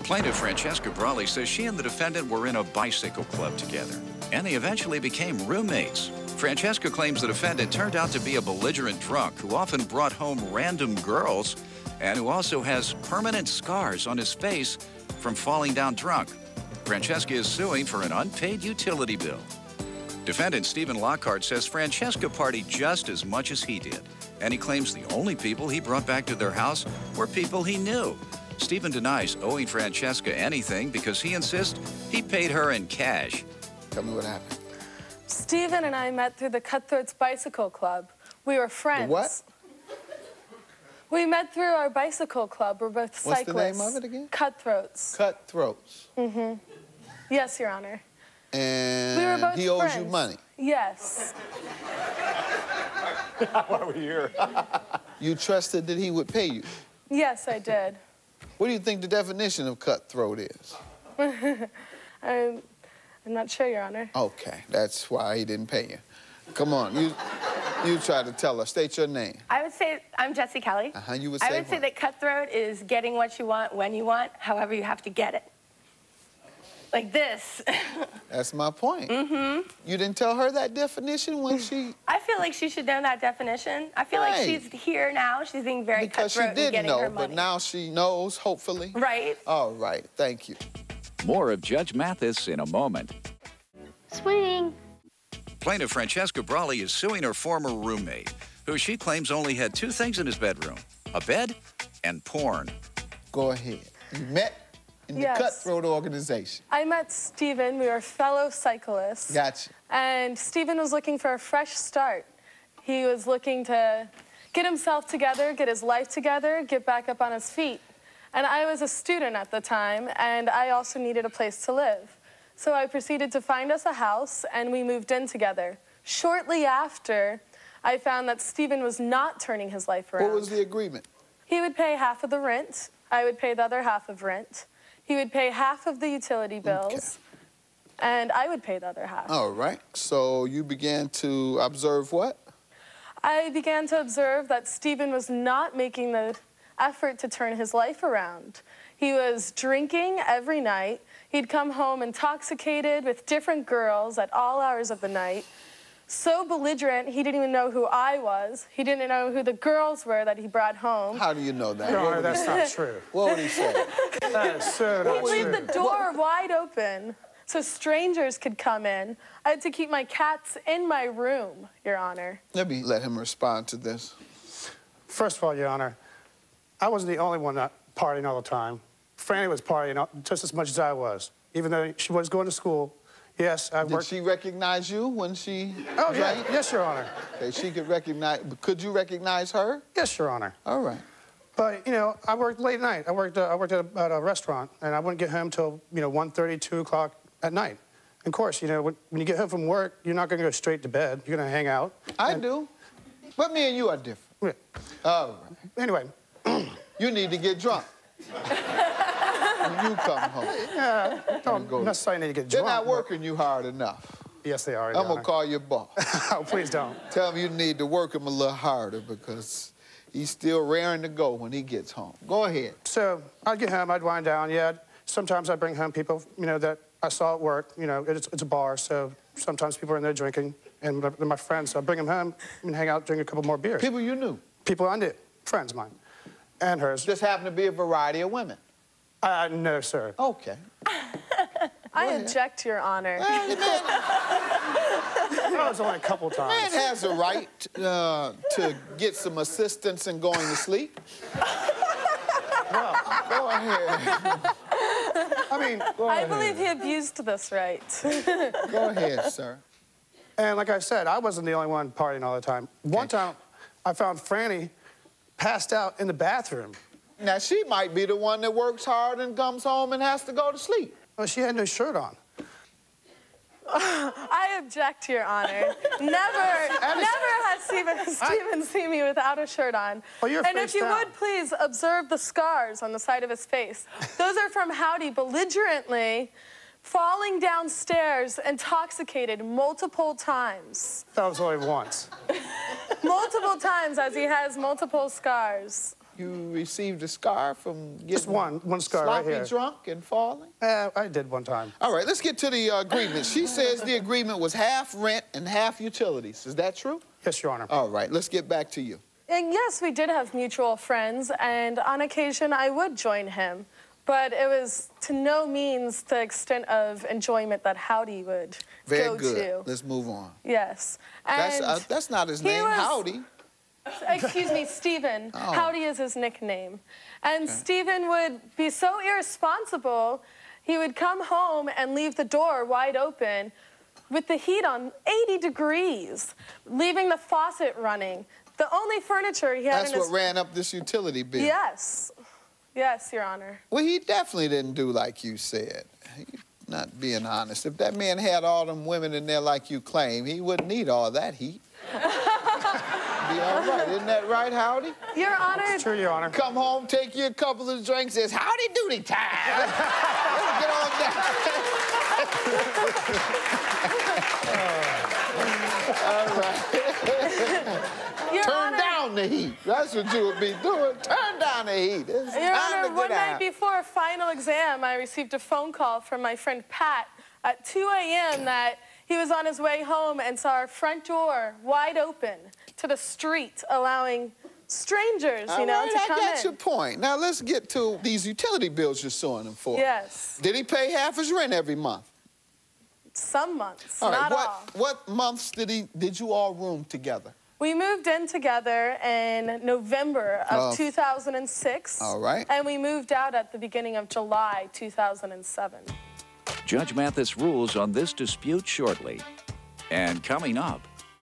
Plaintiff Francesca Brawley says she and the defendant were in a bicycle club together, and they eventually became roommates. Francesca claims the defendant turned out to be a belligerent drunk who often brought home random girls and who also has permanent scars on his face from falling down drunk. Francesca is suing for an unpaid utility bill. Defendant Stephen Lockhart says Francesca partied just as much as he did, and he claims the only people he brought back to their house were people he knew. Stephen denies owing Francesca anything because he insists he paid her in cash. Tell me what happened. Stephen and I met through the Cutthroats bicycle club. We were friends. The what? We met through our bicycle club. We're both cyclists. What's the name of it again? Cutthroats. Cutthroats. Mm-hmm. Yes, Your Honor. And we were both he owes friends. you money? Yes. Why are we here? You trusted that he would pay you? Yes, I did. What do you think the definition of cutthroat is? I'm not sure, Your Honor. Okay, that's why he didn't pay you. Come on, you try to tell us. State your name. I would say, I'm Jessie Kelly. You would say I would say that cutthroat is getting what you want when you want, however you have to get it. Like this. That's my point. Mm-hmm. You didn't tell her that definition when she... I feel like she should know that definition. I feel like she's here now. She's being very cutthroat and getting her money. But now she knows, hopefully. Right. All right, thank you. More of Judge Mathis in a moment. Swing. Plaintiff Francesca Brawley is suing her former roommate, who she claims only had two things in his bedroom, a bed and porn. Go ahead. You met in the Cutthroat organization. I met Stephen. We were fellow cyclists. Gotcha. And Stephen was looking for a fresh start. He was looking to get himself together, get his life together, get back up on his feet. And I was a student at the time, and I also needed a place to live. So I proceeded to find us a house, and we moved in together. Shortly after, I found that Stephen was not turning his life around. What was the agreement? He would pay half of the rent. I would pay the other half of rent. He would pay half of the utility bills, and I would pay the other half. All right. So you began to observe what? I began to observe that Stephen was not making the effort to turn his life around. He was drinking every night. He'd come home intoxicated with different girls at all hours of the night. So belligerent, he didn't even know who I was. He didn't know who the girls were that he brought home. How do you know that? No, that's not true. What would he say? That is so not true. He'd leave the door wide open so strangers could come in. I had to keep my cats in my room, Your Honor. Let me let him respond to this. First of all, Your Honor, I wasn't the only one not partying all the time. Franny was partying just as much as I was, even though she was going to school. Yes, I worked. Did she recognize you when she Oh, drank? yeah. Yes, Your Honor. Okay, she could recognize. Could you recognize her? Yes, Your Honor. All right. But, you know, I worked late night. I worked at a restaurant, and I wouldn't get home till, 1:30, 2 o'clock at night. And of course, when you get home from work, you're not going to go straight to bed. You're going to hang out. I do. But me and you are different. Yeah. All right. Anyway. You need to get drunk. When you come home. Yeah, don't necessarily need to get drunk. They're not working you hard enough. Yes, they are. I'm going to call your boss. Oh, please don't. Tell him you need to work him a little harder because he's still raring to go when he gets home. Go ahead. So I'd get home, I'd wind down, yeah. Sometimes I'd bring home people, that I saw at work. It's a bar, so sometimes people are in there drinking, and they're my friends, so I'd bring them home and hang out, drink a couple more beers. People you knew? People I knew, friends of mine, and hers. Just happened to be a variety of women? No, sir. Okay. I object, Your Honor. That was only a couple times. Man has a right to get some assistance in going to sleep. Well, go ahead. I believe he abused this right. Go ahead, sir. And like I said, I wasn't the only one partying all the time. One time, I found Franny passed out in the bathroom. Now, she might be the one that works hard and comes home and has to go to sleep. Well, she had no shirt on. I object, Your Honor. Never has Stephen seen me without a shirt on. Oh, you're and face if you down. would, please observe the scars on the side of his face. Those are from Howdy belligerently falling downstairs intoxicated multiple times. That was only once. Multiple times as he has multiple scars. You received a scar from getting Just one scar right here. sloppy drunk and falling? I did one time. All right, let's get to the agreement. She says the agreement was half rent and half utilities. Is that true? Yes, Your Honor. All right, let's get back to you. And yes, we did have mutual friends, and on occasion I would join him. But it was to no means the extent of enjoyment that Howdy would go Very good. to. Let's move on. Yes. And That's not his he name, was- Howdy. Excuse me, Stephen. Oh. Howdy is his nickname. And Stephen would be so irresponsible, he would come home and leave the door wide open with the heat on 80 degrees, leaving the faucet running. The only furniture he had That's in what his... ran up this utility bill. Yes. Yes, Your Honor. Well, he definitely didn't do like you said. He's not being honest. If that man had all them women in there like you claim, he wouldn't need all that heat. Be all right. Isn't that right, Howdy? Your Honor... It's true, Your Honor. Come home, take you a couple of drinks, it's howdy doody time. Let's get on down. All right. Your Turn Honor, down the heat. That's what you would be doing. Turn down the heat. It's Your time Honor, to one get night out. before a final exam, I received a phone call from my friend Pat at 2 a.m. that he was on his way home and saw our front door wide open to the street, allowing strangers, All you know, right, to come I got in. your point. Now let's get to these utility bills you're suing him for. Yes, Did he pay half his rent every month? some months, All right. not all. What months did you all room together? We moved in together in November of 2006. All right. And we moved out at the beginning of July 2007. Judge Mathis rules on this dispute shortly. And coming up,